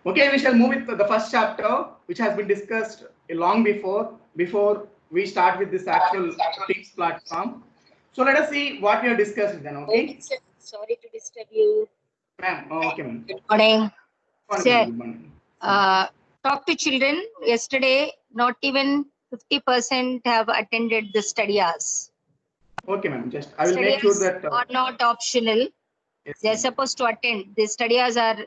Okay, we shall move with the first chapter, which has been discussed long before we start with this actual Teams platform. So let us see what we have discussed then. Okay. Sorry to disturb you. Ma'am. Okay, ma'am. Good morning. Good Sir, morning. Good morning. talk to children. Yesterday, not even 50% have attended the study hours. Okay, ma'am. Just I will Study make sure hours that are not optional. yes, They are ma'am. supposed to attend. The study hours are,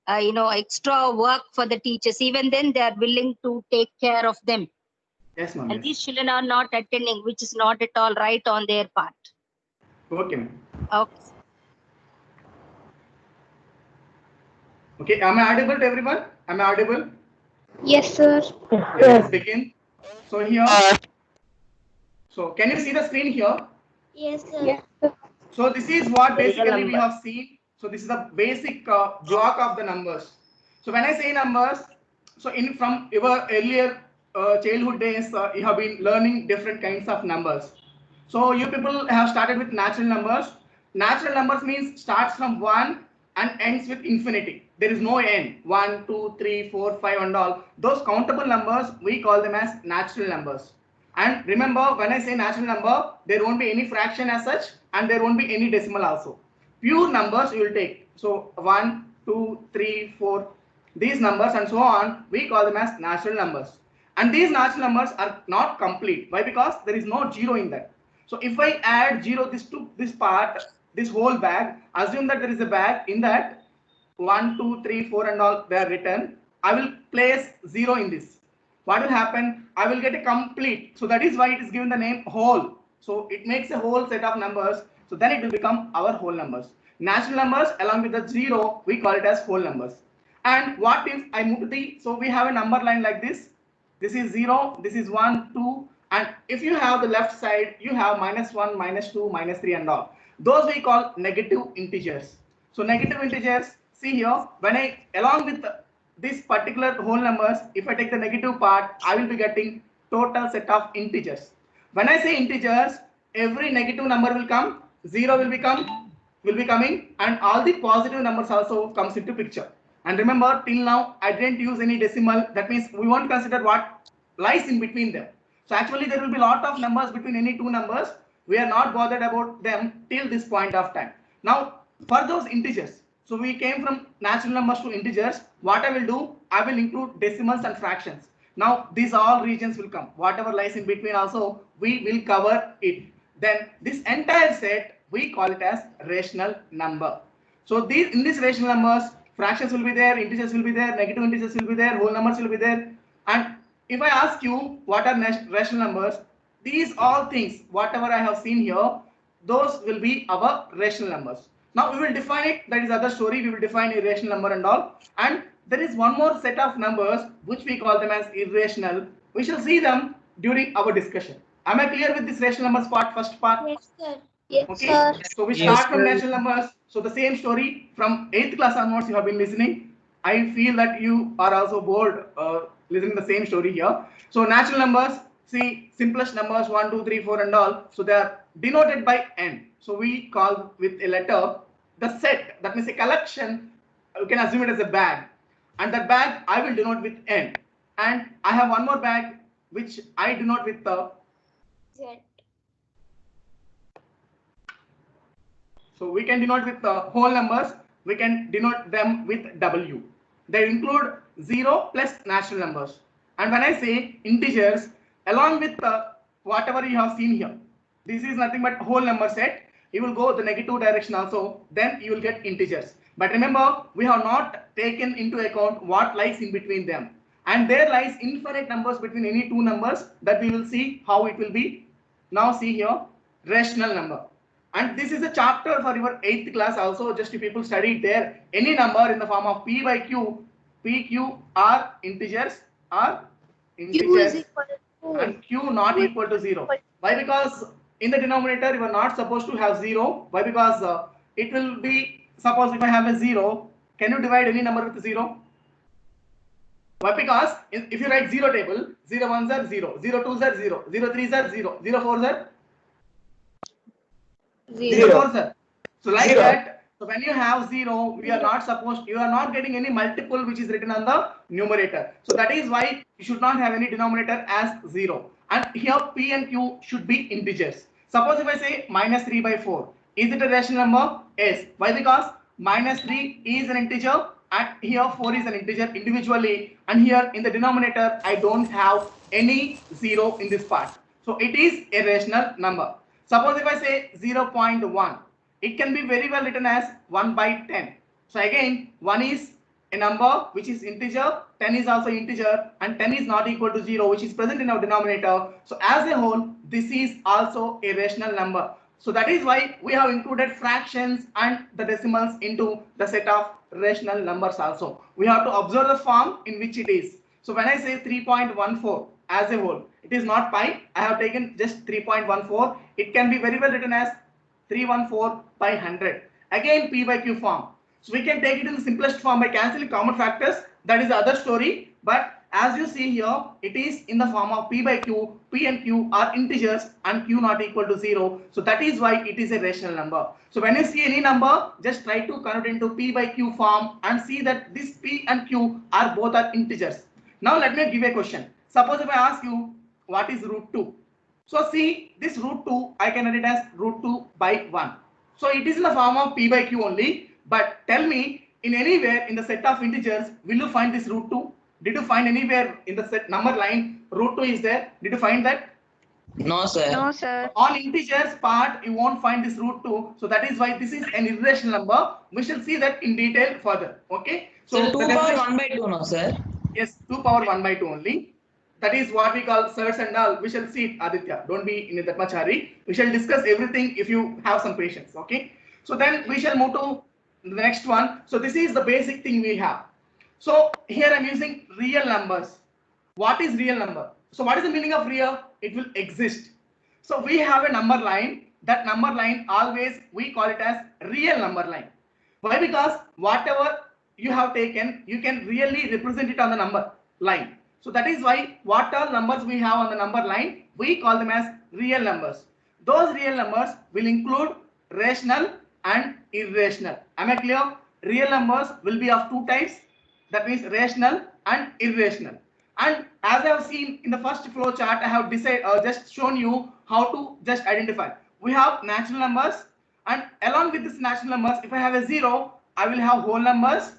extra work for the teachers. Even then, they are willing to take care of them. Yes, ma'am. And Yes. these children are not attending, which is not at all right on their part. Okay, ma'am. Okay. Okay, am I audible to everyone? Am I audible? Yes, sir. Okay, let's begin. So here, so can you see the screen here? Yes, sir. So this is what There is a basically we number. have seen. So this is the basic block of the numbers. So when I say numbers, so in from your earlier childhood days, you have been learning different kinds of numbers. So you people have started with natural numbers. Natural numbers means starts from 1 and ends with infinity. There is no end. 1, 2, 3, 4, 5 and all. Those countable numbers, we call them as natural numbers. And remember, when I say natural number, there won't be any fraction as such, and there won't be any decimal also. Pure numbers you will take. So 1, 2, 3, 4, these numbers and so on, we call them as natural numbers. And these natural numbers are not complete. Why? Because there is no zero in that. So if I add zero this to this part, this whole bag, assume that there is a bag in that 1, 2, 3, 4 and all they are written. I will place 0 in this. What will happen? I will get a complete. So that is why it is given the name whole. So it makes a whole set of numbers. So then it will become our whole numbers. Natural numbers along with the 0, we call it as whole numbers. And what if I move to the, so we have a number line like this. This is 0, this is 1, 2. And if you have the left side, you have -1, -2, -3 and all. Those we call negative integers. So negative integers, see here, when I, along with this particular whole numbers, if I take the negative part, I will be getting total set of integers. When I say integers, every negative number will come, 0 will be coming, and all the positive numbers also comes into picture. And remember, till now I didn't use any decimal. That means we won't consider what lies in between them. So actually there will be a lot of numbers between any two numbers. We are not bothered about them till this point of time. Now for those integers, so we came from natural numbers to integers. What I will do, I will include decimals and fractions. Now these all regions will come. Whatever lies in between also, we will cover it. Then this entire set, we call it as rational number. So these, in these rational numbers, fractions will be there, integers will be there, negative integers will be there, whole numbers will be there. And if I ask you what are rational numbers, these all things, whatever I have seen here, those will be our rational numbers. Now we will define it, that is other story, we will define irrational number and all. And there is one more set of numbers which we call them as irrational. We shall see them during our discussion. Am I clear with this rational numbers part, first part? Yes, sir. Yes, Okay, sir. so we Yes, start from sir. natural numbers. So the same story from 8th class onwards you have been listening. I feel that you are also bored listening the same story here. So natural numbers, see simplest numbers 1, 2, 3, 4 and all. So they are denoted by n. So we call with a letter the set, that means a collection. You can assume it as a bag, and that bag I will denote with n. And I have one more bag which I denote with the Z. So we can denote with whole numbers, we can denote them with W. They include 0 plus natural numbers. And when I say integers, along with whatever you have seen here, this is nothing but whole number set. You will go the negative direction also, then you will get integers. But remember, we have not taken into account what lies in between them. And there lies infinite numbers between any two numbers, that we will see how it will be. Now see here, rational number. And this is a chapter for your 8th class also. Just if people study there, any number in the form of p by q, p, q are integers, Q is equal to and q not equal to 0. Why? Because in the denominator you are not supposed to have 0. Why? Because it will be, suppose if I have a 0, can you divide any number with 0? Why? Because if you write 0 table, 0 1s are 0, 0 2s are 0, 0 3s are 0, 0 4s are 0 4s are. So like Zero. that, So when you have 0, you are not getting any multiple which is written on the numerator. So that is why you should not have any denominator as 0. And here P and Q should be integers. Suppose if I say minus 3 by 4, is it a rational number? Yes. Why? Because minus 3 is an integer and here 4 is an integer individually, and here in the denominator I don't have any 0 in this part. So it is a rational number. Suppose if I say 0.1, it can be very well written as 1 by 10. So again, 1 is a number which is integer, 10 is also integer, and 10 is not equal to 0, which is present in our denominator. So as a whole, this is also a rational number. So that is why we have included fractions and the decimals into the set of rational numbers also. We have to observe the form in which it is. So when I say 3.14 as a whole, it is not pi. I have taken just 3.14. It can be very well written as 314 by 100. Again, P by Q form. So we can take it in the simplest form by cancelling common factors. That is the other story. But as you see here, it is in the form of P by Q. P and Q are integers and Q not equal to 0. So that is why it is a rational number. So when you see any number, just try to convert into P by Q form and see that this P and Q are both are integers. Now let me give a question. Suppose if I ask you, what is root 2? So see, this root 2, I can write it as root 2 by 1. So it is in the form of P by Q only. But tell me, in anywhere in the set of integers, will you find this root 2? Did you find anywhere in the set number line root 2 is there? Did you find that? No, sir. No, sir. On integers part, you won't find this root 2. So that is why this is an irrational number. We shall see that in detail further. Okay. So 2 the power definition- 1 by 2, no, sir. Yes, 2 power 1 by 2 only. That is what we call surds and all. We shall see it, Aditya. Don't be in that much hurry. We shall discuss everything if you have some patience. Okay. So then we shall move to the next one. So this is the basic thing we have. So here I'm using real numbers. What is real number? So what is the meaning of real? It will exist. So we have a number line. That number line always we call it as real number line. Why? Because whatever you have taken, you can really represent it on the number line. So that is why what all numbers we have on the number line, we call them as real numbers. Those real numbers will include rational and irrational. Am I clear? Real numbers will be of two types. That means rational and irrational. And as I have seen in the first flow chart, I have just shown you how to just identify. We have natural numbers, and along with this natural numbers, if I have a 0, I will have whole numbers,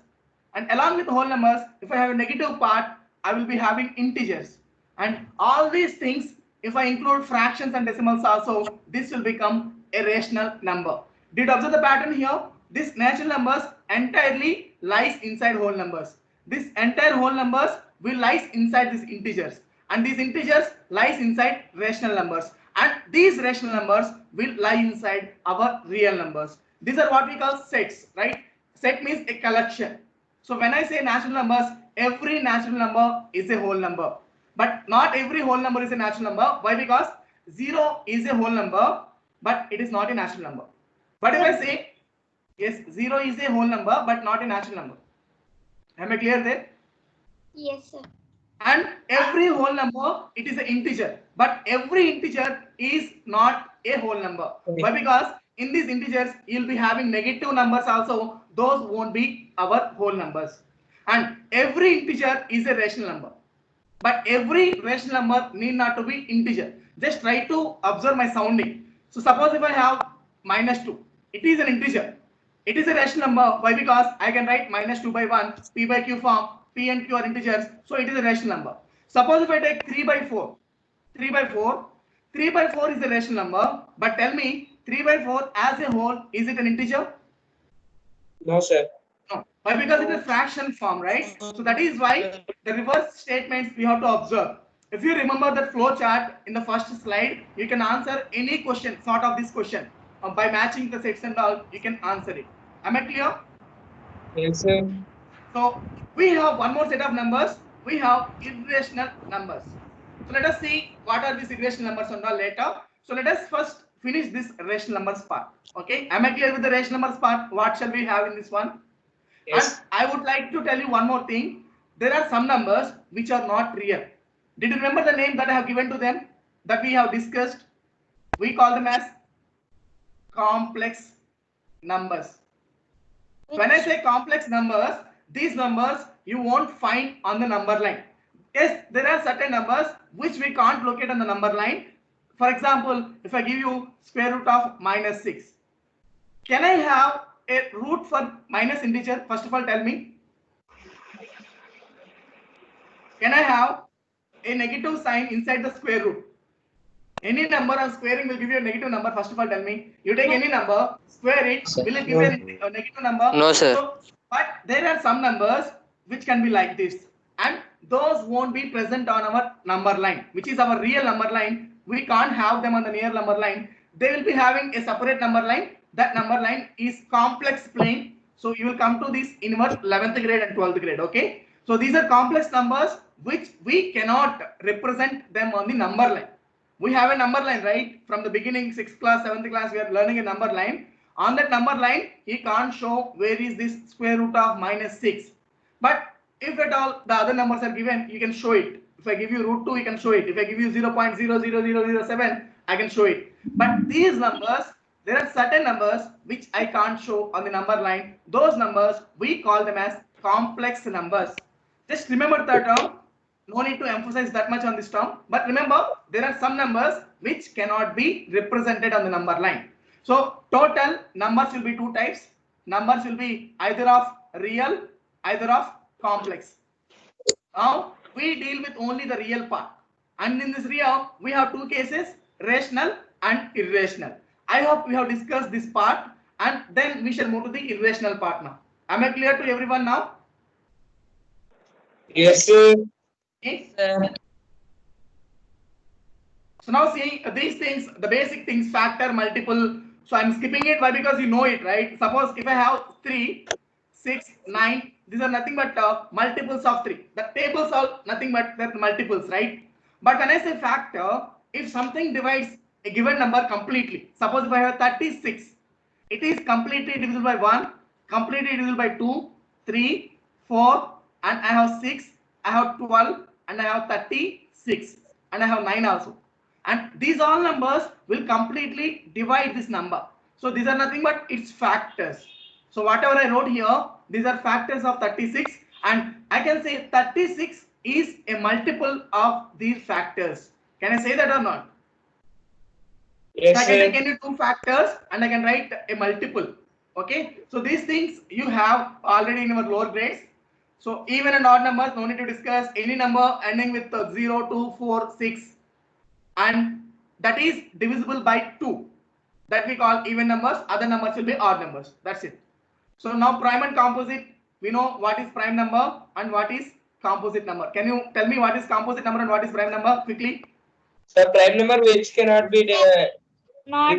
and along with whole numbers, if I have a negative part, I will be having integers. And all these things, if I include fractions and decimals also, this will become a rational number. Did you observe the pattern here? This natural numbers entirely lies inside whole numbers. This entire whole numbers will lies inside these integers, and these integers lies inside rational numbers, and these rational numbers will lie inside our real numbers. These are what we call sets, right? Set means a collection. So when I say natural numbers, every natural number is a whole number, but not every whole number is a natural number. Why? Because 0 is a whole number, but it is not a natural number. But if I say yes, 0 is a whole number, but not a natural number. Am I clear there? Yes, sir. And every whole number, it is an integer, but every integer is not a whole number. Okay. Why? Because in these integers, you'll be having negative numbers also. Those won't be our whole numbers. And every integer is a rational number, but every rational number need not to be integer. Just try to observe my sounding. So suppose if I have minus 2, it is an integer. It is a rational number. Why? Because I can write minus 2 by 1, P by Q form. P and Q are integers, so it is a rational number. Suppose if I take 3 by 4, 3 by 4, 3 by 4 is a rational number, but tell me 3 by 4 as a whole, is it an integer? No, sir. No. Why? Because it is fraction form, right? So that is why the reverse statements we have to observe. If you remember that flow chart in the first slide, you can answer any question, sort of this question. By matching the sets and all, you can answer it. Am I clear? Yes, sir. So we have one more set of numbers. We have irrational numbers. So let us see what are these irrational numbers and all later. So let us first finish this rational numbers part. Okay, am I clear with the rational numbers part? What shall we have in this one? Yes. And I would like to tell you one more thing. There are some numbers which are not real. Did you remember the name that I have given to them that we have discussed? We call them as complex numbers. When I say complex numbers, these numbers you won't find on the number line. Yes, there are certain numbers which we can't locate on the number line. For example, if I give you square root of minus 6, can I have a root for minus integer? First of all, tell me. Can I have a negative sign inside the square root? Any number on squaring will give you a negative number. First of all, tell me. You take any number, square it, Sir. will it give you a negative number? No, sir. So, but there are some numbers which can be like this, and those won't be present on our number line, which is our real number line. We can't have them on the near number line. They will be having a separate number line. That number line is complex plane. So you will come to this in our 11th grade and 12th grade. Okay. So these are complex numbers which we cannot represent them on the number line. We have a number line, right? From the beginning, 6th class, 7th class, we are learning a number line. On that number line, he can't show where is this square root of minus 6. But if at all the other numbers are given, you can show it. If I give you root 2, you can show it. If I give you 0.00007, I can show it. But these numbers, there are certain numbers which I can't show on the number line. Those numbers, we call them as complex numbers. Just remember that term. No need to emphasize that much on this term. But remember, there are some numbers which cannot be represented on the number line. So total numbers will be two types. Numbers will be either of real, either of complex. Now we deal with only the real part. And in this real, we have two cases, rational and irrational. I hope we have discussed this part, and then we shall move to the irrational part now. Am I clear to everyone now? Yes, sir. Okay. Sir. So now see these things, the basic things, factor, multiple. So I'm skipping it. Why? Because you know it, right? Suppose if I have 3, 6, 9, these are nothing but multiples of 3. The tables are nothing but the multiples, right? But when I say factor, if something divides a given number completely, suppose if I have 36, it is completely divisible by 1, completely divisible by 2, 3, 4, and I have 6, I have 12, and I have 36, and I have 9 also. And these all numbers will completely divide this number. So these are nothing but its factors. So whatever I wrote here, these are factors of 36, and I can say 36 is a multiple of these factors. Can I say that or not? Yes, So I can sir. take any two factors and I can write a multiple. Okay. So these things you have already in our lower grades. So even and odd numbers, no need to discuss. Any number ending with 0, 2, 4, 6, and that is divisible by 2. That we call even numbers. Other numbers will be odd numbers. That's it. So now prime and composite, we know what is prime number and what is composite number. Can you tell me what is composite number and what is prime number quickly? The prime number which cannot be Not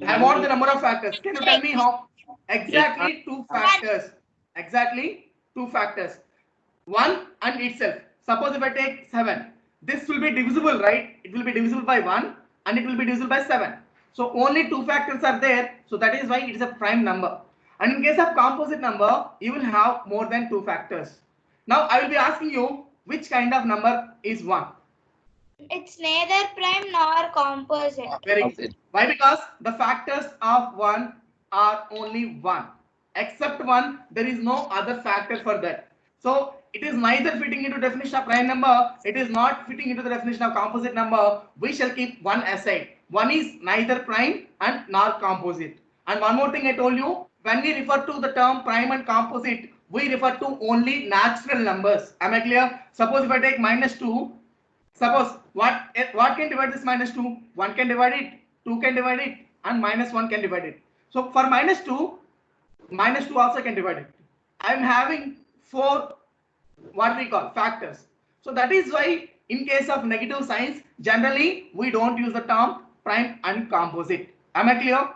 I want the number of factors. Can you tell me how? Exactly two factors. Exactly two factors. One and itself. Suppose if I take 7, this will be divisible, right? It will be divisible by 1 and it will be divisible by 7. So only two factors are there. So that is why it is a prime number. And in case of composite number, you will have more than two factors. Now I will be asking you which kind of number is 1. It's neither prime nor composite. Very good. Why? Because the factors of 1 are only 1. Except 1, there is no other factor for that. So it is neither fitting into definition of prime number, it is not fitting into the definition of composite number. We shall keep 1 aside. 1 is neither prime and nor composite. And one more thing I told you, when we refer to the term prime and composite, we refer to only natural numbers. Am I clear? Suppose if I take minus 2, suppose what can divide this minus 2? 1 can divide it, 2 can divide it, and minus 1 can divide it. So for minus 2 also can divide it. I am having 4 what we call factors. So that is why in case of negative signs, generally we don't use the term prime and composite. Am I clear?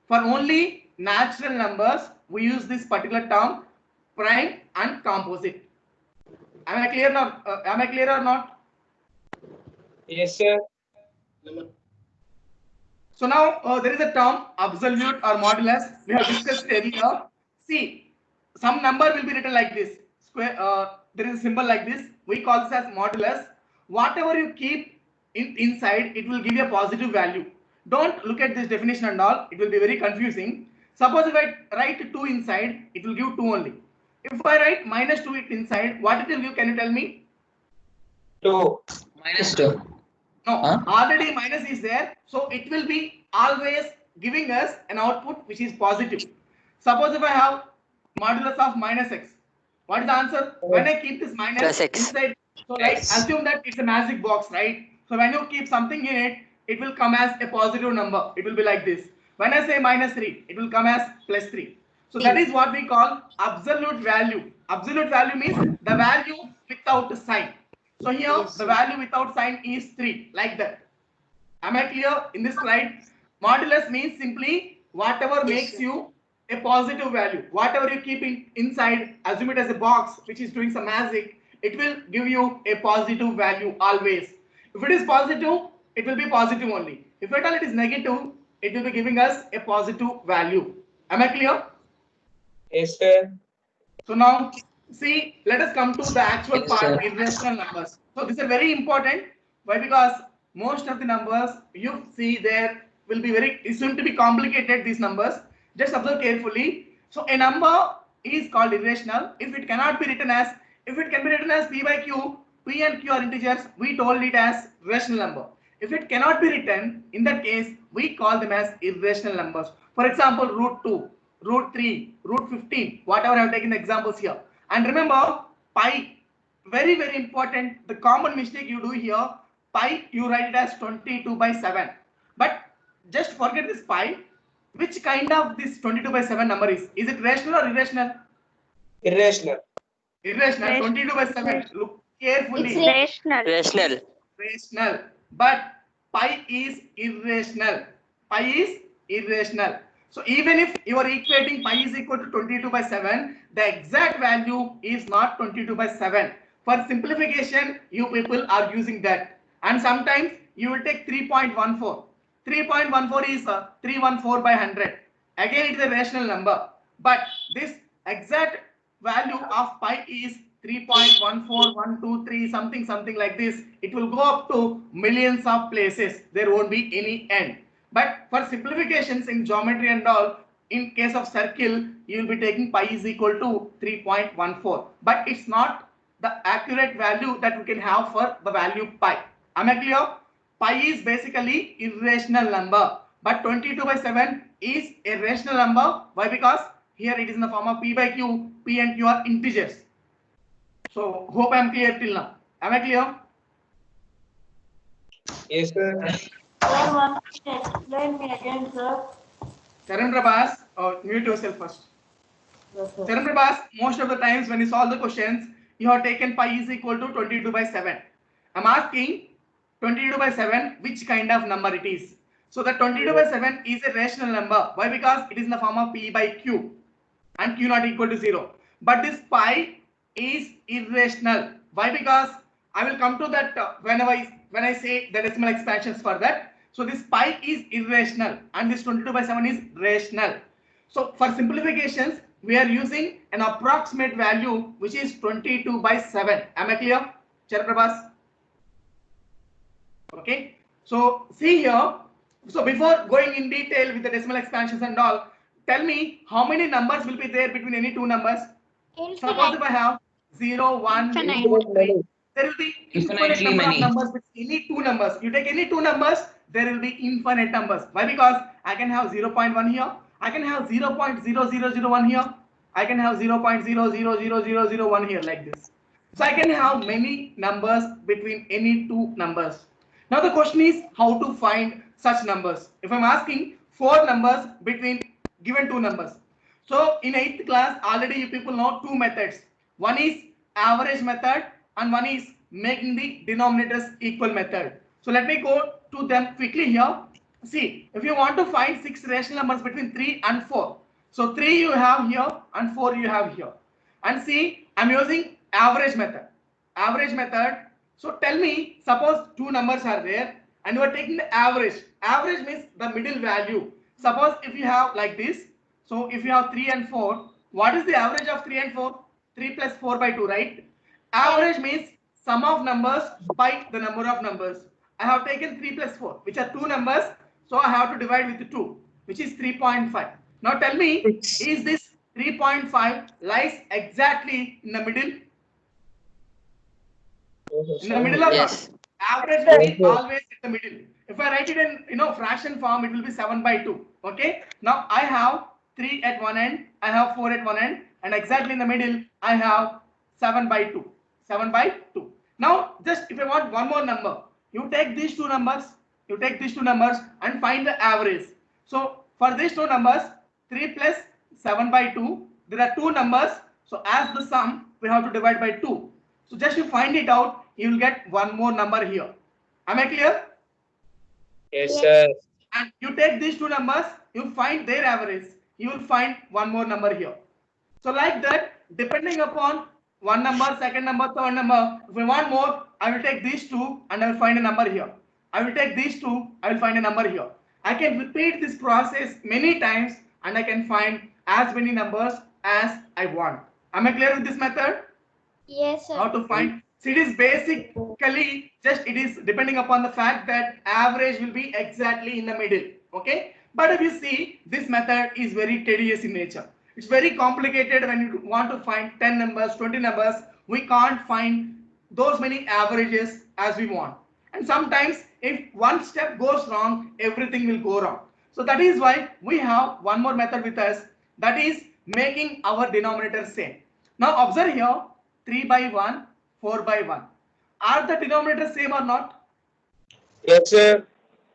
For only natural numbers, we use this particular term prime and composite. Am I clear now? Am I clear or not? Yes, sir. So now there is a term absolute or modulus. We have discussed earlier. See, some number will be written like this. Square. There is a symbol like this. We call this as modulus. Whatever you keep inside, it will give you a positive value. Don't look at this definition and all. It will be very confusing. Suppose if I write 2 inside, it will give 2 only. If I write minus 2 inside, what it will give? Can you tell me? 2. -2. No, Huh? already minus is there. So it will be always giving us an output which is positive. Suppose if I have modulus of minus x, what is the answer? When I keep this minus Plus x. inside, so like X. assume that it's a magic box, right? So when you keep something in it, it will come as a positive number. It will be like this. When I say minus 3, it will come as plus 3. So that is what we call absolute value. Absolute value means the value without a sign. So here the value without sign is 3, like that. Am I clear in this slide? Modulus means simply whatever makes you a positive value. Whatever you keep inside, assume it as a box which is doing some magic, it will give you a positive value always. If it is positive, it will be positive only. If at all it is negative, it will be giving us a positive value. Am I clear? Yes, sir. So now, see, let us come to the actual Yes, part, sir. irrational numbers. So this is very important. Why? Because most of the numbers you see there will be it's going to be complicated, these numbers. Just observe carefully. So a number is called irrational if it cannot be written as, if it can be written as p by q, p and q are integers, we told it as rational number. If it cannot be written, in that case, we call them as irrational numbers. For example, root 2. Root 3, root 15, whatever I have taken the examples here. And remember, pi, very, very important. The common mistake you do here, pi, you write it as 22 by 7. But just forget this pi. Which kind of this 22 by 7 number is? Is it rational or irrational? Irrational. Irrational, 22 by 7. Look carefully. It's rational. Rational. Rational. But pi is irrational. Pi is irrational. So even if you are equating pi is equal to 22 by 7, the exact value is not 22 by 7. For simplification, you people are using that. And sometimes you will take 3.14. 3.14 is 314 by 100. Again, it is a rational number. But this exact value of pi is 3.14123 something like this. It will go up to millions of places. There won't be any end. But for simplifications in geometry and all, in case of circle, you will be taking pi is equal to 3.14. But it's not the accurate value that we can have for the value pi. Am I clear? Pi is basically irrational number. But 22 by 7 is a rational number. Why? Because here it is in the form of p by q. P and q are integers. So hope I am clear till now. Am I clear? Yes, sir. Sir, one minute. Explain me again, sir. Charan Prabhas, mute yourself first. Charan Prabhas, most of the times when you solve the questions, you have taken pi is equal to 22 by 7. I'm asking 22 by 7, which kind of number it is? So the 22 by 7 is a rational number. Why? Because it is in the form of p by q and q not equal to 0. But this pi is irrational. Why? Because I will come to that when I say the decimal expansions for that. So this pi is irrational and this 22 by 7 is rational. So for simplifications, we are using an approximate value which is 22 by 7. Am I clear? Charan Prabhas? Okay. So see here. So before going in detail with the decimal expansions and all, tell me how many numbers will be there between any two numbers? Suppose Infinite. if I have 0, 1, 2, Infinite. 3, there will be infinite Infinitely number of many. numbers with any two numbers. You take any two numbers, there will be infinite numbers. Why? Because I can have 0.1 here, I can have 0.0001 here, I can have 0.000001 here, like this. So I can have many numbers between any two numbers. Now the question is how to find such numbers. If I'm asking 4 numbers between given two numbers. So in 8th class, already you people know two methods. One is average method and one is making the denominators equal method. So let me go to them quickly here. See, if you want to find 6 rational numbers between 3 and 4. So 3 you have here and 4 you have here. And see, I'm using average method. Average method. So tell me, suppose two numbers are there and you are taking the average. Average means the middle value. Suppose if you have like this. So if you have 3 and 4, what is the average of 3 and 4? 3 plus 4 by 2, right? Average means sum of numbers by the number of numbers. I have taken 3 plus 4, which are two numbers. So I have to divide with 2, which is 3.5. Now tell me, is this 3.5 lies exactly in the middle? In the middle or Yes. not? Average will be Yes, sir. always in the middle. If I write it in fraction form, it will be 7/2. Okay. Now I have 3 at one end, I have 4 at one end, and exactly in the middle I have 7/2. 7/2. Now just if I want one more number, you take these two numbers, and find the average. So for these two numbers, 3 plus 7/2, there are two numbers. So as the sum, we have to divide by 2. So just you find it out, you will get one more number here. Am I clear? Yes, sir. And you take these two numbers, you find their average, you will find one more number here. So like that, depending upon one number, second number, third number, if I want more, I will take these two and I will find a number here. I will take these two, I will find a number here. I can repeat this process many times and I can find as many numbers as I want. Am I clear with this method? Yes, How sir. to find? So it is basically just it is depending upon the fact that average will be exactly in the middle. Okay, but if you see, this method is very tedious in nature. It's very complicated when you want to find 10 numbers, 20 numbers. We can't find those many averages as we want. And sometimes if one step goes wrong, everything will go wrong. So that is why we have one more method with us, that is making our denominator same. Now observe here, 3/1, 4/1. Are the denominators same or not? Yes, sir.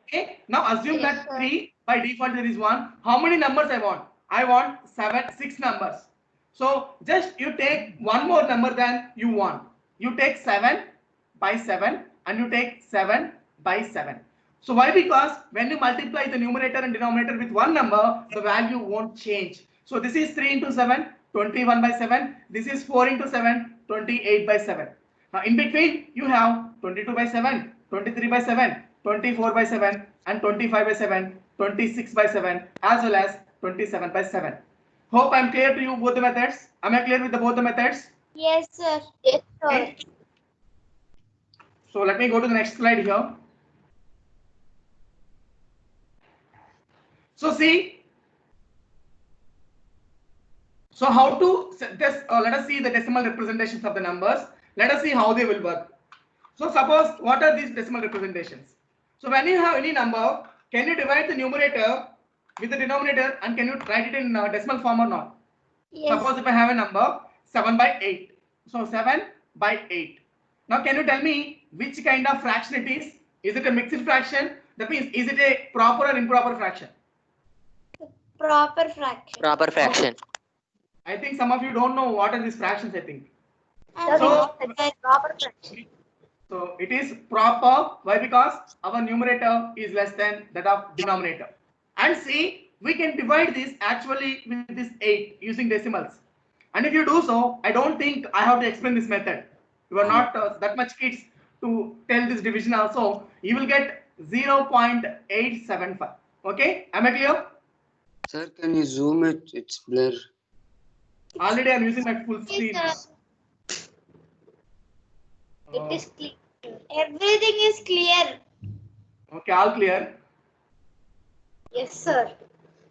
Okay. Now assume Yes, that sir. 3 by default there is 1. How many numbers I want? I want 6 numbers. So just you take one more number than you want. You take 7/7 and you take 7/7. So why? Because when you multiply the numerator and denominator with one number, the value won't change. So this is 3 into 7, 21/7. This is 4 into 7, 28/7. Now in between you have 22/7, 23/7, 24/7 and 25/7, 26/7 as well as 27/7. Hope I'm clear to you both the methods. Am I clear with both the methods? Yes, sir. Yes, sir. Okay. So let me go to the next slide here. So see, so how to this? Let us see the decimal representations of the numbers. Let us see how they will work. So suppose what are these decimal representations? So when you have any number, can you divide the numerator with the denominator and can you write it in decimal form or not? Yes. Suppose if I have a number 7/8, so 7/8. Now can you tell me which kind of fraction it is? Is it a mixed fraction? That means is it a proper or improper fraction? Proper fraction. Proper fraction. I think some of you don't know what are these fractions, I think. So, So- proper fraction. So it is proper. Why? Because our numerator is less than that of denominator. And see, we can divide this actually with this 8 using decimals. And if you do so, I don't think I have to explain this method. You are not that much kids to tell this division also. You will get 0.875. Okay, am I clear? Sir, can you zoom it? It's blur. Already I am using my full screen. Yes, sir. It is clear. Everything is clear. Okay, all clear. Yes, sir.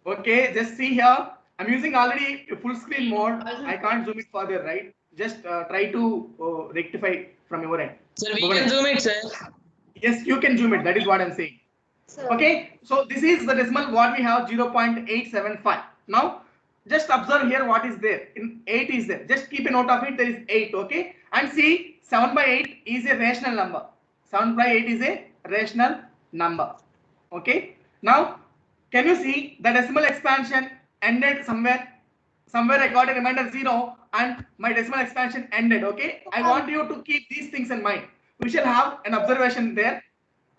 Okay, just see here. I'm using already a full screen mode. I can't zoom it further, right? Just try to rectify from your end. Sir, we can zoom it, sir. Yes, you can zoom it. That is what I'm saying. Sir. Okay, so this is the decimal what we have 0.875. Now, just observe here what is there. In 8 is there. Just keep a note of it. There is 8. Okay, and see 7/8 is a rational number. 7/8 is a rational number. Okay. Now, can you see the decimal expansion ended somewhere? Somewhere I got a remainder 0 and my decimal expansion ended. Okay. I want you to keep these things in mind. We shall have an observation there.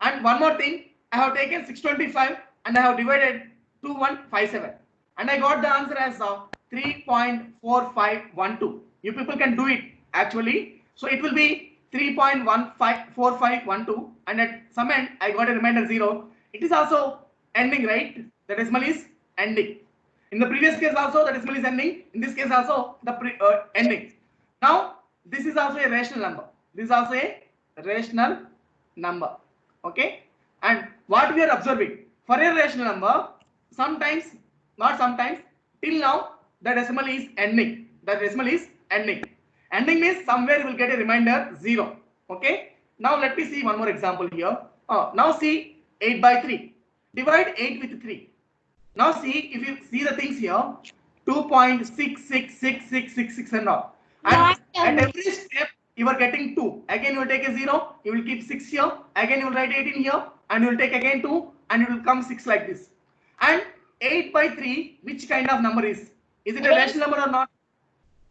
And one more thing, I have taken 625 and I have divided 2157 and I got the answer as 3.4512. You people can do it actually. So it will be 3.154512 and at some end I got a remainder 0. It is also ending, right? The decimal is ending. In the previous case also the decimal is ending. In this case also the ending. Now this is also a rational number. This is also a rational number. Okay. And what we are observing for a rational number, sometimes not sometimes. Till now, the decimal is ending. The decimal is ending. Ending means somewhere you will get a reminder 0. Okay. Now let me see one more example here. Now see 8 by 3. Divide 8 with 3. Now see, if you see the things here, 2.66666 and all. And Not at every step, you are getting 2. Again, you will take a 0. You will keep 6 here. Again, you will write 18 here. And you will take again 2. And it will come 6 like this. And 8 by 3, which kind of number is? Is it a rational number or not?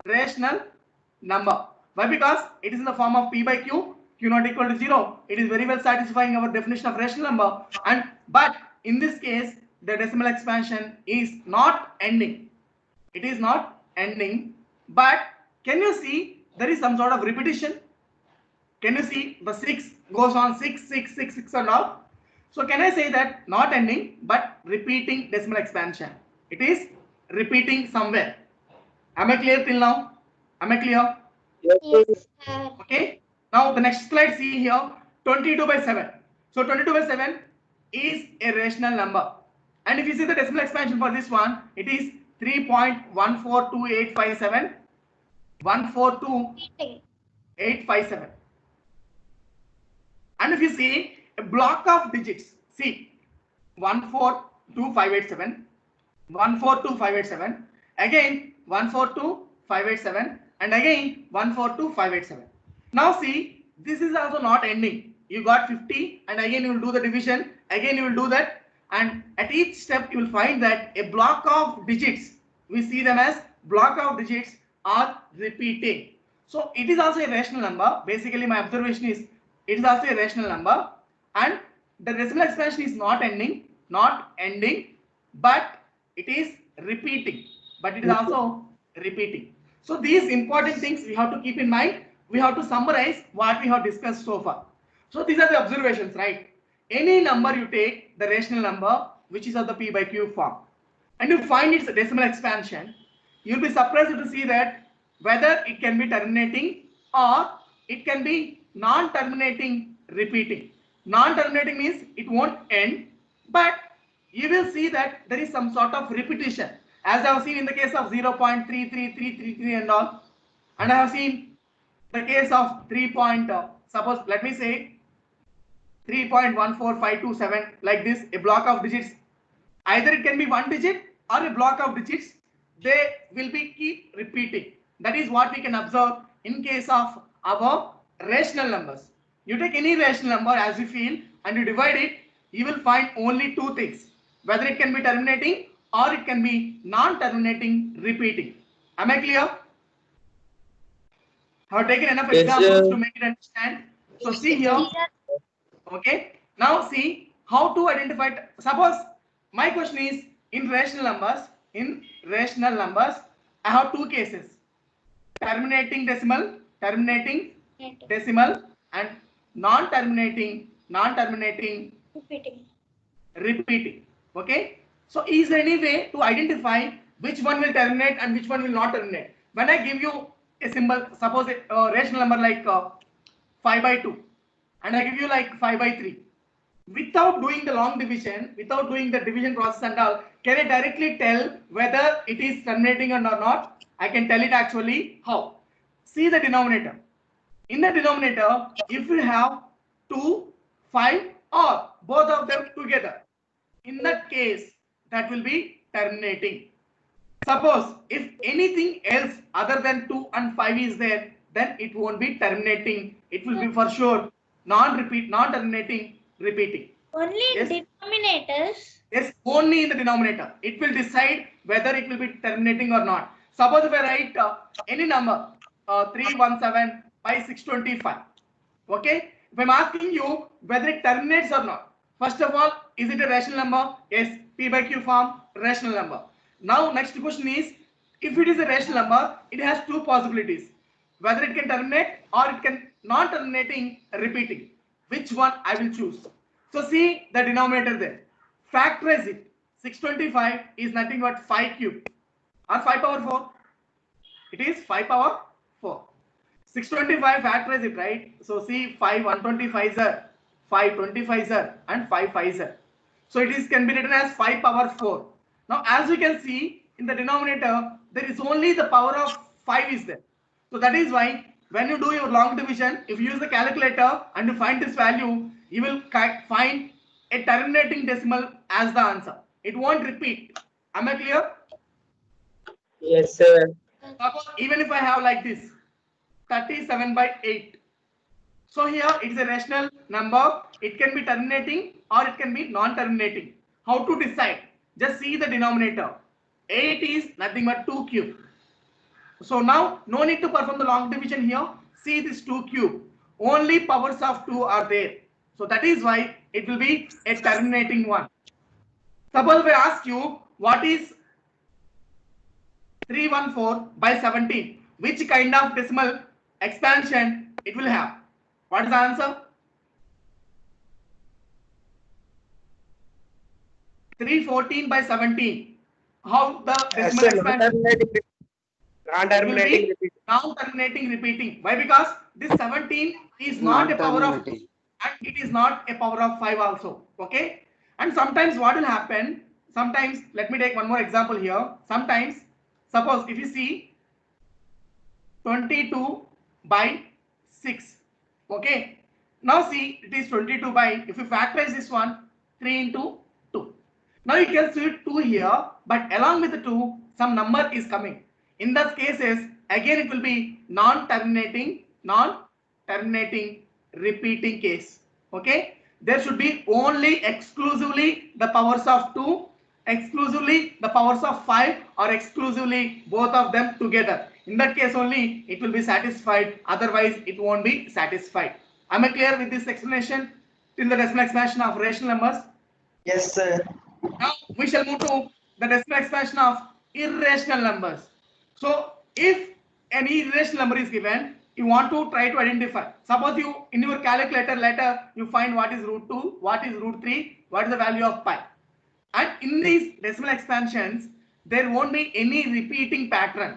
Rational number. Why? Because it is in the form of p by q. Q not equal to 0. It is very well satisfying our definition of rational number. But in this case, the decimal expansion is not ending. It is not ending. But can you see there is some sort of repetition? Can you see the 6 goes on 6, 6, 6, 6 and all? So can I say that not ending but repeating decimal expansion? It is repeating somewhere. Am I clear till now? Am I clear? Yes, sir. Yes, sir. Okay. Now the next slide, see here, 22 by 7. So 22 by 7 is a rational number. And if you see the decimal expansion for this one, it is 3.142857. 142,857. And if you see a block of digits, see 142,587, 142,587, again 142,587, and again 142,587. Now see, this is also not ending. You got 50, and again you will do the division, again you will do that, and at each step you will find that a block of digits, we see them as block of digits are repeating. So it is also a rational number. Basically my observation is it is also a rational number, and the decimal expansion is not ending, but it is repeating. But it is also repeating. So these important things we have to keep in mind. We have to summarize what we have discussed so far. So these are the observations, right? Any number you take, the rational number, which is of the p by q form, and you find its decimal expansion, you'll be surprised to see that whether it can be terminating or it can be non-terminating repeating. Non-terminating means it won't end, but you will see that there is some sort of repetition, as I have seen in the case of 0.33333 and all, and I have seen the case of 3. Suppose let me say 3.14527, like this, a block of digits. Either it can be one digit or a block of digits. They will be keep repeating. That is what we can observe in case of our rational numbers. You take any rational number as you feel and you divide it, you will find only two things. Whether it can be terminating or it can be non-terminating repeating. Am I clear? I have taken enough Yes, examples sir. to make it understand. So see here. Okay. Now see how to identify. Suppose my question is in rational numbers. In rational numbers, I have two cases: terminating decimal, and non-terminating, repeating. Okay. So is there any way to identify which one will terminate and which one will not terminate? When I give you a symbol, suppose a rational number like 5 by 2, and I give you like 5 by 3, without doing the long division, without doing the division process and all, can I directly tell whether it is terminating or not? I can tell it actually. How? See the denominator. In the denominator, if you have 2, 5 or both of them together, in that case, that will be terminating. Suppose if anything else other than 2 and 5 is there, then it won't be terminating. It will be for sure non-terminating, repeating. Only Yes. denominators. Yes, only in the denominator. It will decide whether it will be terminating or not. Suppose if I write any number 317 by 625. Okay. If I'm asking you whether it terminates or not, first of all, is it a rational number? Yes, p by q form, rational number. Now next question is, if it is a rational number, it has two possibilities: whether it can terminate or it can non-terminating repeating. Which one I will choose? So see the denominator there. Factorize it. 625 is nothing but 5 cube or 5 power 4. It is 5 power 4. 625 factorize it, right? So see 5 125s are, 5 25s are, and 5 5s are. So it is can be written as 5 power 4. Now, as you can see in the denominator, there is only the power of 5 is there. So that is why when you do your long division, if you use the calculator and you find this value, you will find a terminating decimal as the answer. It won't repeat. Am I clear? Yes, sir. Suppose even if I have like this, 37 by 8. So here it is a rational number. It can be terminating or it can be non-terminating. How to decide? Just see the denominator. 8 is nothing but 2 cube. So now no need to perform the long division here. See this 2 cube. Only powers of 2 are there. So that is why it will be a terminating one. Suppose if I ask you what is 314 by 17, which kind of decimal expansion it will have? What is the answer? 314 by 17. How the decimal Sir, expansion? non-terminating repeating. Non-terminating repeating. Why? Because this 17 is not a power of 2 Non-terminating. and it is not a power of 5 also. Okay. And sometimes what will happen? Sometimes, let me take one more example here. Sometimes, suppose if you see 22 by 6. Okay. Now see, it is 22 by, if you factorize this one, 3 into 2. Now you can see 2 here, but along with the 2, some number is coming. In those cases, again it will be non-terminating repeating case. Okay. There should be only exclusively the powers of 2, exclusively the powers of 5, or exclusively both of them together. In that case only it will be satisfied, otherwise it won't be satisfied. Am I clear with this explanation till the decimal expansion of rational numbers? Yes, sir. Now we shall move to the decimal expansion of irrational numbers. So if an irrational number is given, you want to try to identify. Suppose you in your calculator later you find what is root 2, what is root 3, what is the value of pi. And in these decimal expansions, there won't be any repeating pattern.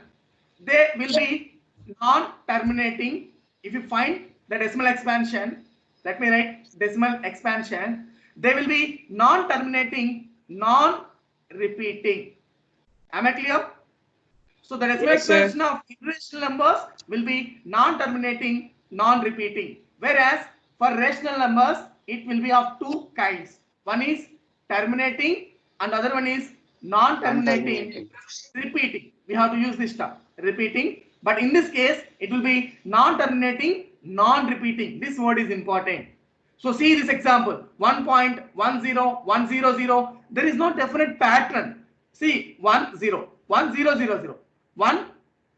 They will be non-terminating. If you find the decimal expansion, let me write decimal expansion, they will be non-terminating, non-repeating. Am I clear? So the decimal Yes, sir. expansion of irrational numbers will be non-terminating, non-repeating. Whereas for rational numbers, it will be of two kinds. One is terminating and other one is non-terminating, Non-terminating. repeating. We have to use this term, repeating. But in this case, it will be non-terminating, non-repeating. This word is important. So see this example, 1.10100. There is no definite pattern. See 1 0 1 0 0 0 1.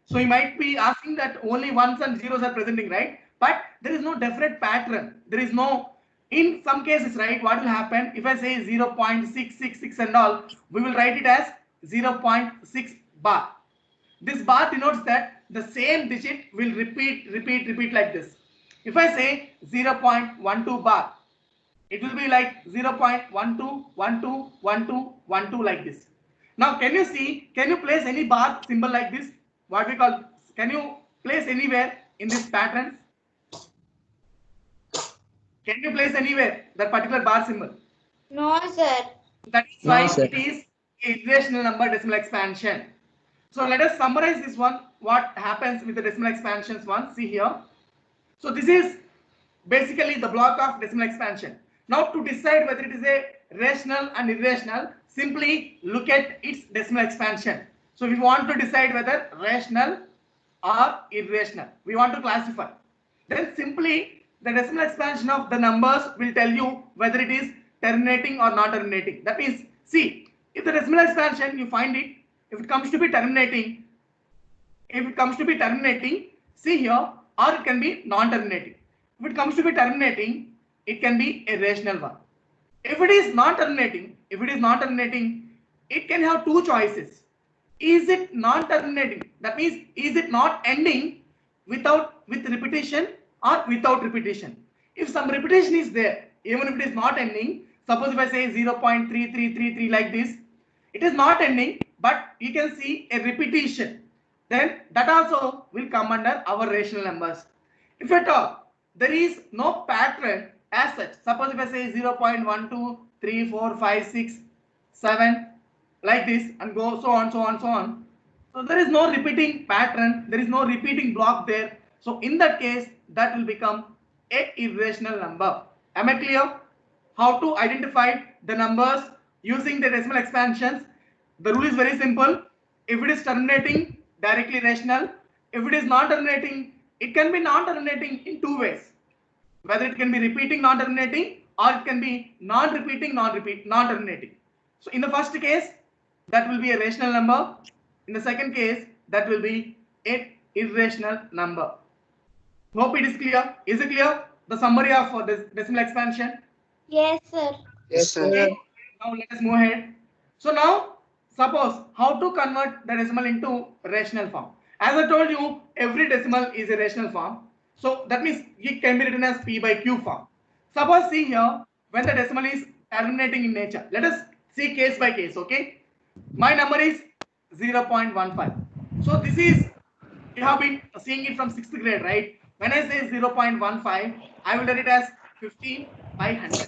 So you might be asking that only ones and zeros are presenting, right? But there is no definite pattern. There is no, in some cases, right, what will happen if I say 0.666 and all, we will write it as 0.6 bar. This bar denotes that the same digit will repeat like this. If I say 0.12 bar, it will be like 0.12121212 like this. Now can you see, can you place any bar symbol like this? What we call, can you place anywhere in this pattern? Can you place anywhere that particular bar symbol? No, sir. That is why No, sir. it is a irrational number decimal expansion. So let us summarize this one. What happens with the decimal expansions one? See here. So this is basically the block of decimal expansion. Now to decide whether it is a rational and irrational, simply look at its decimal expansion. So we want to decide whether rational or irrational. We want to classify. Then simply the decimal expansion of the numbers will tell you whether it is terminating or not terminating. That means, see, if the decimal expansion you find it, if it comes to be terminating, see here, or it can be non-terminating. If it comes to be terminating, it can be a rational one. If it is non-terminating, it can have two choices. Is it non-terminating? That means, is it not ending with repetition or without repetition? If some repetition is there, even if it is not ending, suppose if I say 0.3333 like this, it is not ending, but you can see a repetition. Then that also will come under our rational numbers. If at all there is no pattern as such, suppose if I say 0.1234567, like this and go so on, so on, so on. So there is no repeating pattern, there is no repeating block there. So in that case, that will become a irrational number. Am I clear? How to identify the numbers using the decimal expansions? The rule is very simple. If it is terminating, directly rational. If it is non-terminating, it can be non-terminating in two ways. Whether it can be repeating non-terminating or it can be non-repeating non-terminating. So in the first case, that will be a rational number. In the second case, that will be an irrational number. Hope it is clear. Is it clear? The summary of this decimal expansion. Yes, sir. Yes, sir. Okay. Now let us move ahead. So now suppose how to convert the decimal into rational form. As I told you, every decimal is a rational form. So that means it can be written as P by Q form. Suppose see here when the decimal is terminating in nature. Let us see case by case. Okay. My number is 0.15. So this is, you have been seeing it from 6th grade, right? When I say 0.15, I will write it as 15 by 100.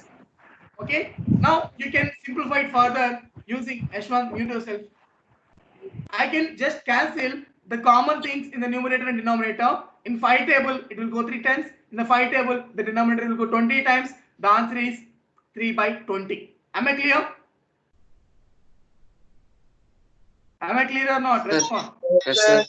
Okay. Now you can simplify it further using H1, mute yourself. I can just cancel the common things in the numerator and denominator. In 5 table, it will go 3 times. In the 5 table, the denominator will go 20 times. The answer is 3 by 20. Am I clear? Am I clear or not? Respond. Yes, sir.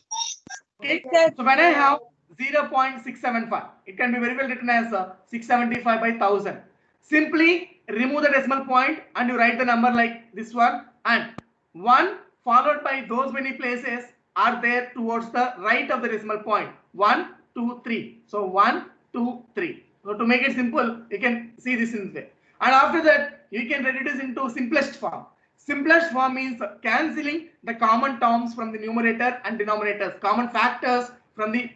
Okay. So when I have 0.675, it can be very well written as 675 by 1000. Simply remove the decimal point and you write the number like this one, and 1 followed by those many places are there towards the right of the decimal point. 1, 2, 3. So 1, 2, 3. So to make it simple, you can see this in this way. And after that, you can write it into simplest form. Simplest form means cancelling the common terms from the numerator and denominators, common factors from the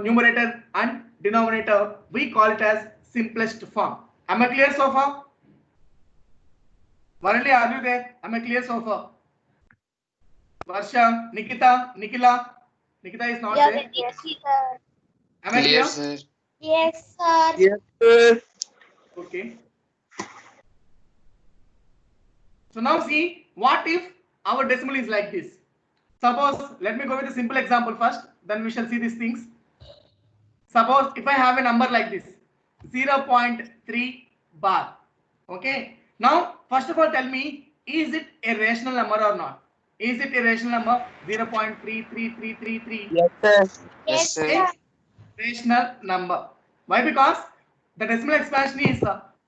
numerator and denominator. We call it as simplest form. Am I clear so far? Varali, are you there? Am I clear so far? Varsha, Nikita, Nikila. Nikita is not there. Yes, sir. Am I clear? Clear, sir. Yes, sir. Yes, sir. Okay. So now see, what if our decimal is like this? Suppose, let me go with a simple example first, then we shall see these things. Suppose if I have a number like this, 0.3 bar. Okay. Now, first of all, tell me, is it a rational number or not? Is it a rational number? 0.33333. Yes, sir. Yes, sir. A rational number. Why? Because the decimal expansion is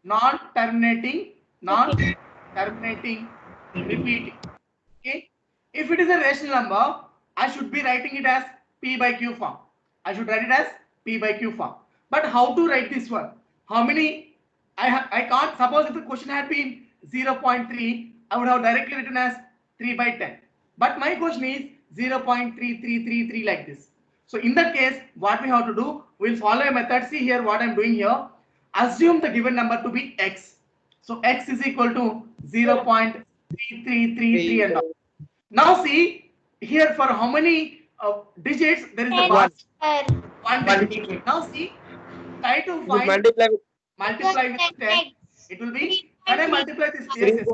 non-terminating, repeating. Okay. If it is a rational number, I should be writing it as P by Q form. I should write it as P by Q form. But how to write this one? How many? I can't. Suppose if the question had been 0.3, I would have directly written as 3 by 10. But my question is 0.3333 like this. So in that case, what we have to do, we'll follow a method. See here what I'm doing here. Assume the given number to be x. So x is equal to 0.3333 and all. Now see here for how many digits there is a bar. Sir. One digit. Now see, try to You find multiply with multiply with 10. It will be when I multiply this basis.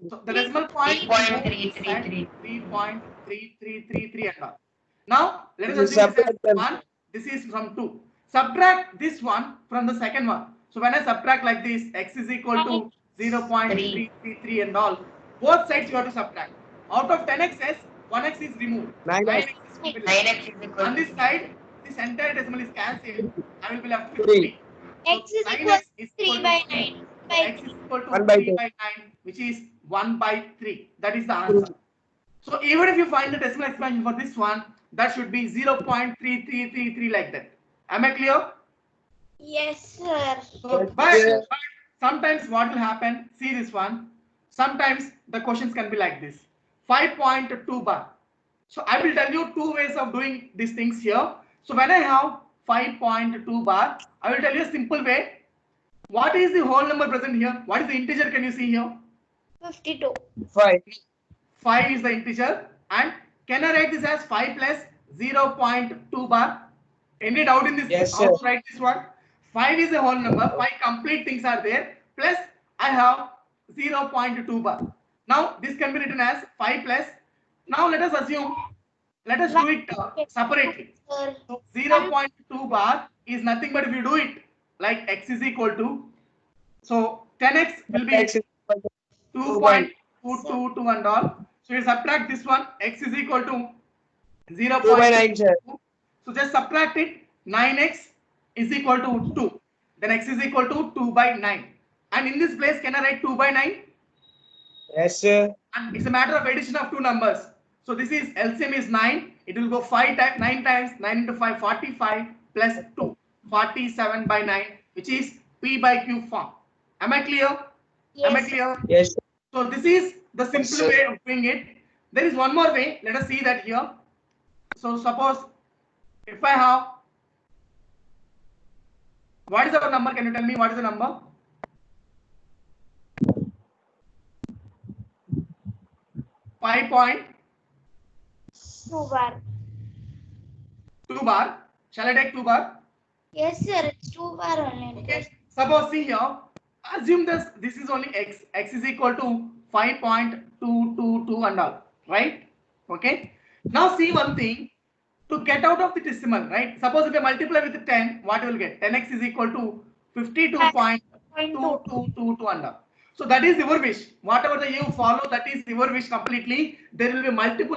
So the decimal point 3.3333 and all. Now let us assume this is 1. This is from 2. Subtract this one from the second one. So when I subtract like this, x is equal to 0.333 and all. Both sides you have to subtract. Out of 10x's, 1x is removed. 9x is equal. On this side, this entire decimal is cancelled. I will be left with 3. X is equal to 3 by 9. X is equal to 1 by 3 2. by 9, which is 1 by 3. That is the answer. So even if you find the decimal expansion for this one, that should be 0.3333 like that. Am I clear? Yes, sir. So, Yes, but sir. sometimes what will happen, see this one, sometimes the questions can be like this, 5.2 bar. So I will tell you two ways of doing these things here. So when I have 5.2 bar, I will tell you a simple way. What is the whole number present here? What is the integer? Can you see here? 52. 5. 5 is the integer. And can I write this as 5 plus 0.2 bar? Any doubt in this? Yes, How sir. to write this one? 5 is a whole number. 5 complete things are there. Plus I have 0.2 bar. Now this can be written as 5 plus. Now let us assume, let us do it separately. Sir, So 0.2 bar is nothing but if you do it like x is equal to, so 10x will be X is equal to 2.222 and all. So you subtract this one, x is equal to 0. 2 by 9, sir. So just subtract it, 9x is equal to 2. Then x is equal to 2 by 9. And in this place, can I write 2 by 9? Yes, sir. And it's a matter of addition of two numbers. So this is LCM is 9. It will go 5 times, 9 times, 9 into 5, 45 plus 2, 47 by 9, which is P by Q form. Am I clear? Am I yes, clear? Yes, sir. So this is the simple sir. way of doing it. There is one more way. Let us see that here. So suppose if I have, what is our number? Can you tell me what is the number? 5.2 bar. bar. Shall I take 2 bar? Yes, sir, it's 2 bar only. Okay. Suppose see here. Assume this is only x. X is equal to 5.222 and all. Right? Okay. Now see one thing. To get out of the decimal, right? Suppose if I multiply with 10, what you will get? 10x is equal to 52.2222 and all. So that is your wish. Whatever the you follow, that is your wish completely. There will be multiple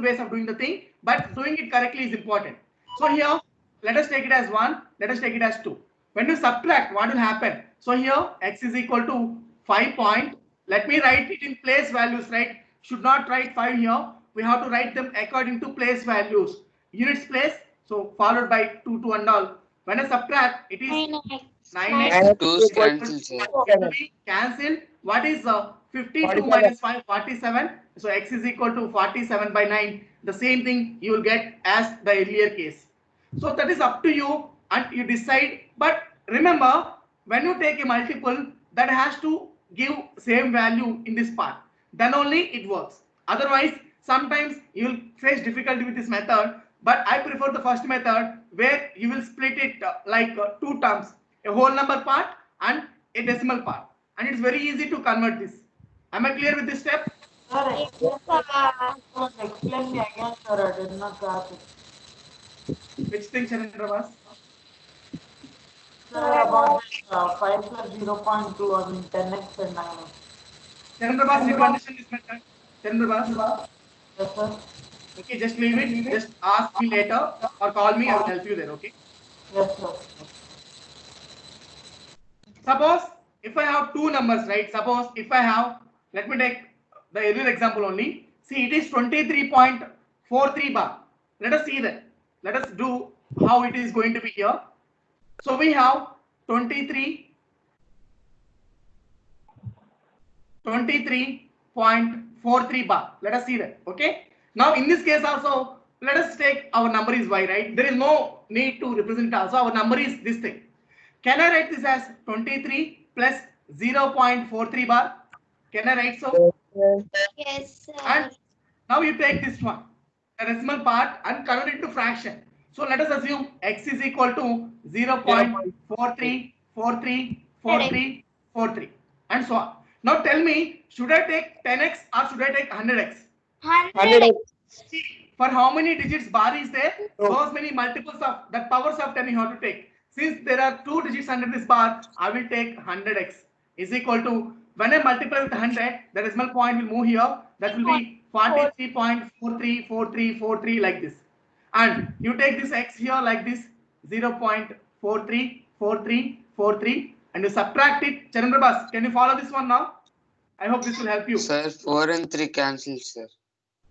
ways of doing the thing, but doing it correctly is important. So here, let us take it as 1. Let us take it as 2. When you subtract, what will happen? So here, x is equal to 5 point. Let me write it in place values, right? Should not write 5 here. We have to write them according to place values. Units place, so followed by 2 and all. When I subtract, it is 9x. 9x. 2's cancel, sir. It will be cancelled. What is 52 47. minus 5? 47. So x is equal to 47 by 9. The same thing you will get as the earlier case. So that is up to you and you decide. But remember, when you take a multiple, that has to give same value in this part. Then only it works. Otherwise, sometimes you will face difficulty with this method. But I prefer the first method where you will split it like 2 terms, a whole number part and a decimal part. And it's very easy to convert this. Am I clear with this step? Sir, Yes, explain me again, sir. I did not got it. Which thing, Chandra was? Sir, about this 5 plus 0.2, I mean 10x and 9x. Chandra was, did you understand this method? Chandra was? Yes, sir. Okay, just leave it. Just ask me later or call me. I will help you there. Okay. Yes, sir. Suppose if I have two numbers, right? Suppose if I have, let me take the earlier example only. See, it is 23.43 bar. Let us see that. Let us do how it is going to be here. So we have 23.43 bar. Let us see that. Okay. Now in this case also, let us take our number is y, right? There is no need to represent also. Our number is this thing. Can I write this as 23 plus 0.43 bar? Can I write so? yes, sir. And now you take this one, the decimal part, and convert it to fraction. So let us assume x is equal to 0.43434343 and so on. Now tell me, should I take 10x or should I take 100x? 100. See, for how many digits bar is there? Oh. Those many multiples of that powers of 10 you have to take. Since there are 2 digits under this bar, I will take 100x is equal to, when I multiply with 100, the decimal point will move here. That will be 43.434343 like this. And you take this x here like this, 0.434343 and you subtract it. Chandra Bas, can you follow this one now? I hope this will help you. Sir, 4 and 3 cancel, sir.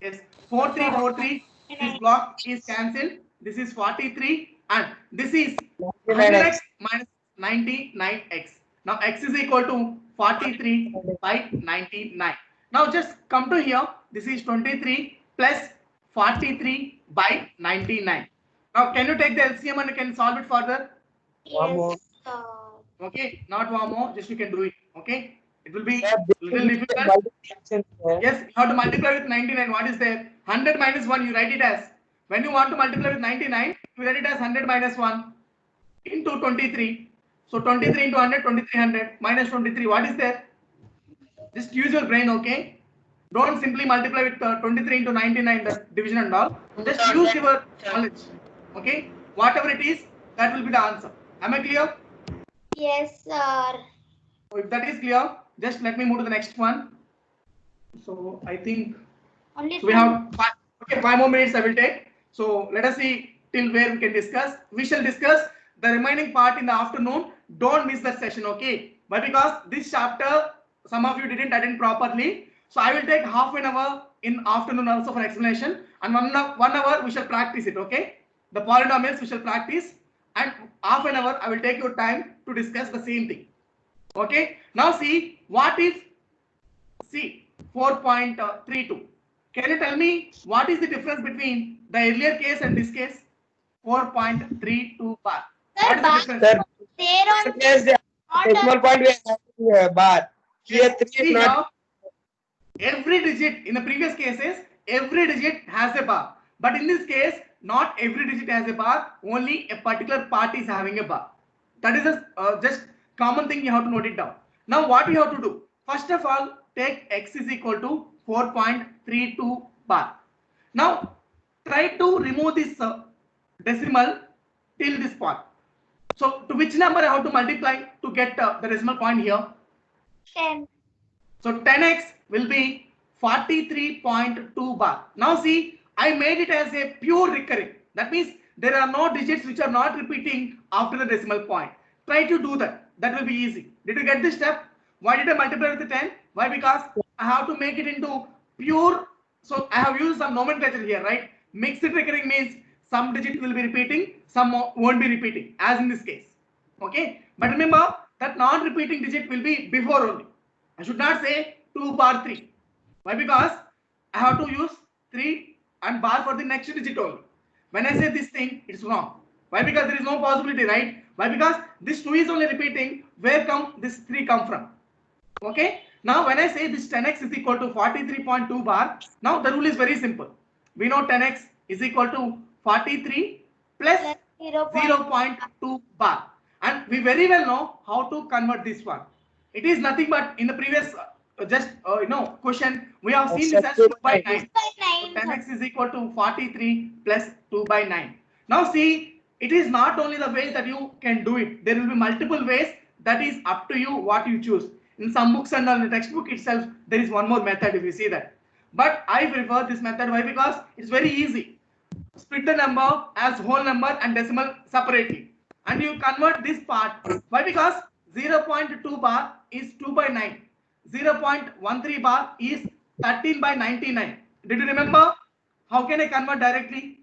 Yes, 4343. This block is cancelled. This is 43 and this is 100x minus 99x. Now x is equal to 43 by 99. Now just come to here. This is 23 plus 43 by 99. Now can you take the LCM and you can solve it further? Yes, sir. Okay, not one more. Just you can do it. Okay, it will be little difficult. Yes, you have to multiply with 99. What is there? 100 minus 1, you write it as. When you want to multiply with 99, you write it as 100 minus 1 into 23. So 23 into 100, 2300 minus 23. What is there? Just use your brain, okay? Don't simply multiply with 23 into 99, the division and all. Just use your knowledge. Okay? Whatever it is, that will be the answer. Am I clear? Yes, sir. So if that is clear, just let me move to the next one. So I think Only we have five more minutes I will take. So let us see till where we can discuss. We shall discuss the remaining part in the afternoon. Don't miss that session, okay? Why? Because this chapter, some of you didn't attend properly. So I will take half an hour in afternoon also for explanation, and 1 hour we shall practice it, okay? The polynomials we shall practice, and half an hour I will take your time to discuss the same thing. Okay? Now see, what is C 4.32? Can you tell me what is the difference between the earlier case and this case? 4.32 bar. What is the difference? Sir, there on place the decimal point we are having a bar. Here 3 See is not. here, every digit in the previous cases, every digit has a bar. But in this case, not every digit has a bar. Only a particular part is having a bar. That is a just common thing you have to note it down. Now what you have to do? First of all, take x is equal to 4.32 bar. Now try to remove this decimal till this point. So to which number I have to multiply to get the decimal point here? 10. So 10x will be 43.2 bar. Now see, I made it as a pure recurring. That means there are no digits which are not repeating after the decimal point. Try to do that. That will be easy. Did you get this step? Why did I multiply with the 10? Why? Because I have to make it into pure. So I have used some nomenclature here, right? Mixed recurring means some digit will be repeating, some won't be repeating, as in this case. Okay? But remember that non-repeating digit will be before only. I should not say 2 bar 3. Why? Because I have to use 3 and bar for the next digit only. When I say this thing, it's wrong. Why? Because there is no possibility, right? Why? Because this 2 is only repeating. Where come this 3 come from? Okay. Now when I say this 10x is equal to 43.2 bar, now the rule is very simple. We know 10x is equal to 43 plus 0.2 bar. And we very well know how to convert this one. It is nothing but in the previous question we have seen this as 2 by 9. So 10x is equal to 43 plus 2 by 9. Now see, it is not only the way that you can do it. There will be multiple ways. That is up to you what you choose. In some books and in the textbook itself, there is one more method if you see that. But I prefer this method. Why? Because it's very easy. Split the number as whole number and decimal separately. And you convert this part. Why? Because 0.2 bar is 2 by 9. 0.13 bar is 13 by 99. Did you remember? How can I convert directly?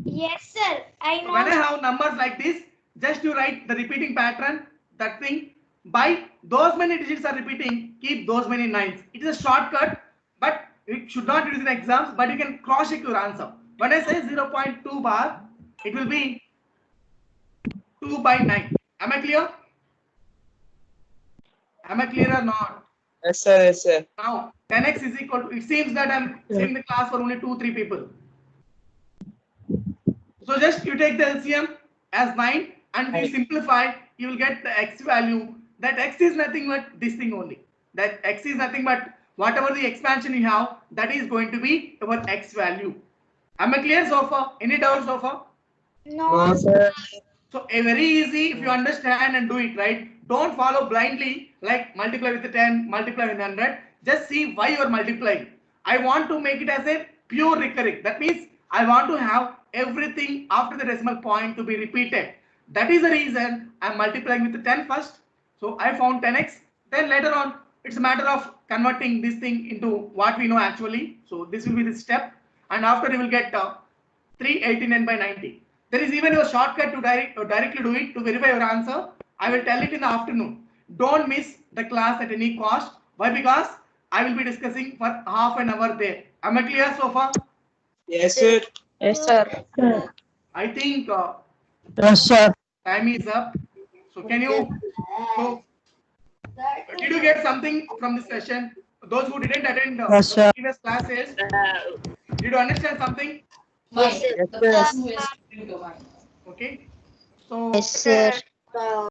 Yes, sir. I know. When I have numbers like this, just you write the repeating pattern, that thing, by those many digits are repeating, keep those many nines. It is a shortcut, but you should not use it in exams, but you can cross check your answer. When I say 0.2 bar, it will be 2 by 9. Am I clear? Am I clear or not? Yes, sir. Yes, sir. Now 10x is equal to, it seems that I'm seeing the class for only 2-3 people. So just you take the LCM as 9 and you simplify, you will get the x value. That x is nothing but this thing only. That x is nothing but whatever the expansion you have, that is going to be our x value. Am I clear so far? Any doubts so far? No, sir. So a very easy if you understand and do it right. Don't follow blindly like multiply with the 10, multiply with 100. Just see why you are multiplying. I want to make it as a pure recurring. That means I want to have everything after the decimal point to be repeated. That is the reason I am multiplying with the 10 first. So I found 10x. Then later on, it's a matter of converting this thing into what we know actually. So this will be the step. And after you will get 389 by 90. There is even a shortcut to directly do it to verify your answer. I will tell it in the afternoon. Don't miss the class at any cost. Why? Because I will be discussing for half an hour there. Am I clear so far? Yes, sir. Yes, sir. I think Yes, sir. time is up. So can you? So did you get something from this session? Those who didn't attend Yes, the sir. previous classes, did you understand something? Yes, Yes, sir. Okay. So Yes, sir.